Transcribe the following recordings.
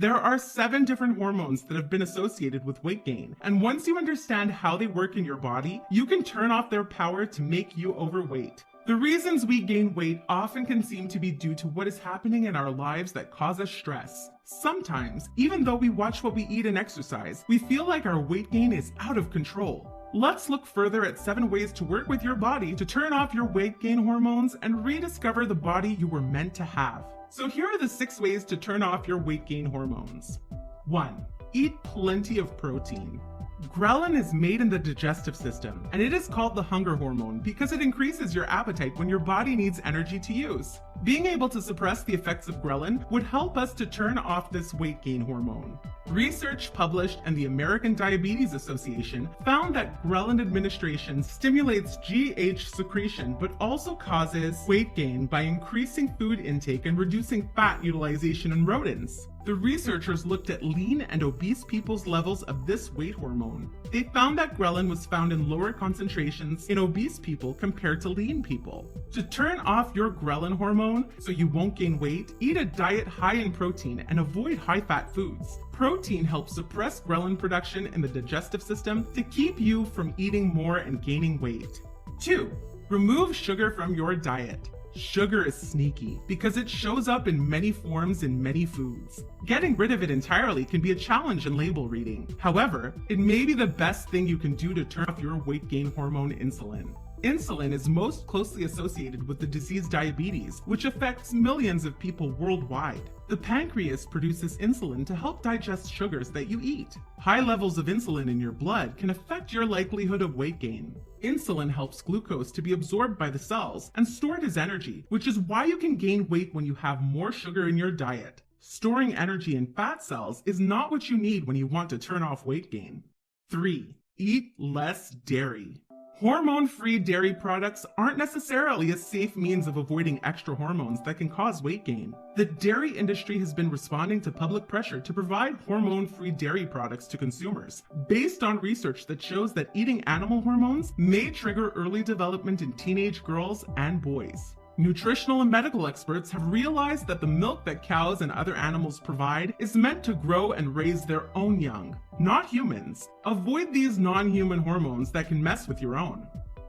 There are 7 different hormones that have been associated with weight gain, and once you understand how they work in your body, you can turn off their power to make you overweight. The reasons we gain weight often can seem to be due to what is happening in our lives that cause us stress. Sometimes, even though we watch what we eat and exercise, we feel like our weight gain is out of control. Let's look further at 7 ways to work with your body to turn off your weight gain hormones and rediscover the body you were meant to have. So here are the 6 ways to turn off your weight gain hormones. 1. Eat plenty of protein. Ghrelin is made in the digestive system, and it is called the hunger hormone because it increases your appetite when your body needs energy to use. Being able to suppress the effects of ghrelin would help us to turn off this weight gain hormone. Research published in the American Diabetes Association found that ghrelin administration stimulates GH secretion but also causes weight gain by increasing food intake and reducing fat utilization in rodents. The researchers looked at lean and obese people's levels of this weight hormone. They found that ghrelin was found in lower concentrations in obese people compared to lean people. To turn off your ghrelin hormone so you won't gain weight, eat a diet high in protein and avoid high-fat foods. Protein helps suppress ghrelin production in the digestive system to keep you from eating more and gaining weight. 2. Remove sugar from your diet. Sugar is sneaky because it shows up in many forms in many foods. Getting rid of it entirely can be a challenge in label reading. However, it may be the best thing you can do to turn off your weight gain hormone insulin. Insulin is most closely associated with the disease diabetes, which affects millions of people worldwide. The pancreas produces insulin to help digest sugars that you eat. High levels of insulin in your blood can affect your likelihood of weight gain. Insulin helps glucose to be absorbed by the cells and stored as energy, which is why you can gain weight when you have more sugar in your diet. Storing energy in fat cells is not what you need when you want to turn off weight gain. 3. Eat less dairy. Hormone-free dairy products aren't necessarily a safe means of avoiding extra hormones that can cause weight gain. The dairy industry has been responding to public pressure to provide hormone-free dairy products to consumers, based on research that shows that eating animal hormones may trigger early development in teenage girls and boys. Nutritional and medical experts have realized that the milk that cows and other animals provide is meant to grow and raise their own young, not humans. Avoid these non-human hormones that can mess with your own.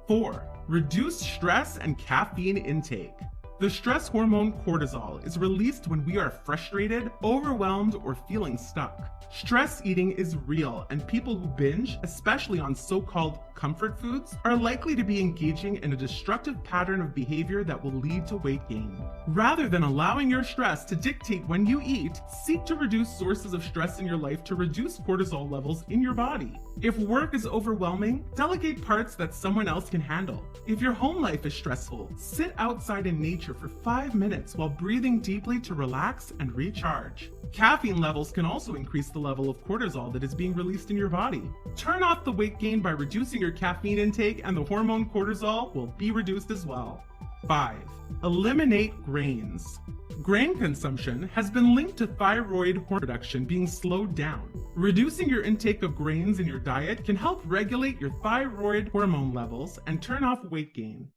4. Reduce stress and caffeine intake. The stress hormone cortisol is released when we are frustrated, overwhelmed, or feeling stuck. Stress eating is real, and people who binge, especially on so-called comfort foods, are likely to be engaging in a destructive pattern of behavior that will lead to weight gain. Rather than allowing your stress to dictate when you eat, seek to reduce sources of stress in your life to reduce cortisol levels in your body. If work is overwhelming, delegate parts that someone else can handle. If your home life is stressful, sit outside in nature for 5 minutes while breathing deeply to relax and recharge. Caffeine levels can also increase the level of cortisol that is being released in your body. Turn off the weight gain by reducing your caffeine intake, and the hormone cortisol will be reduced as well. 5. Eliminate grains. Grain consumption has been linked to thyroid hormone production being slowed down. Reducing your intake of grains in your diet can help regulate your thyroid hormone levels and turn off weight gain.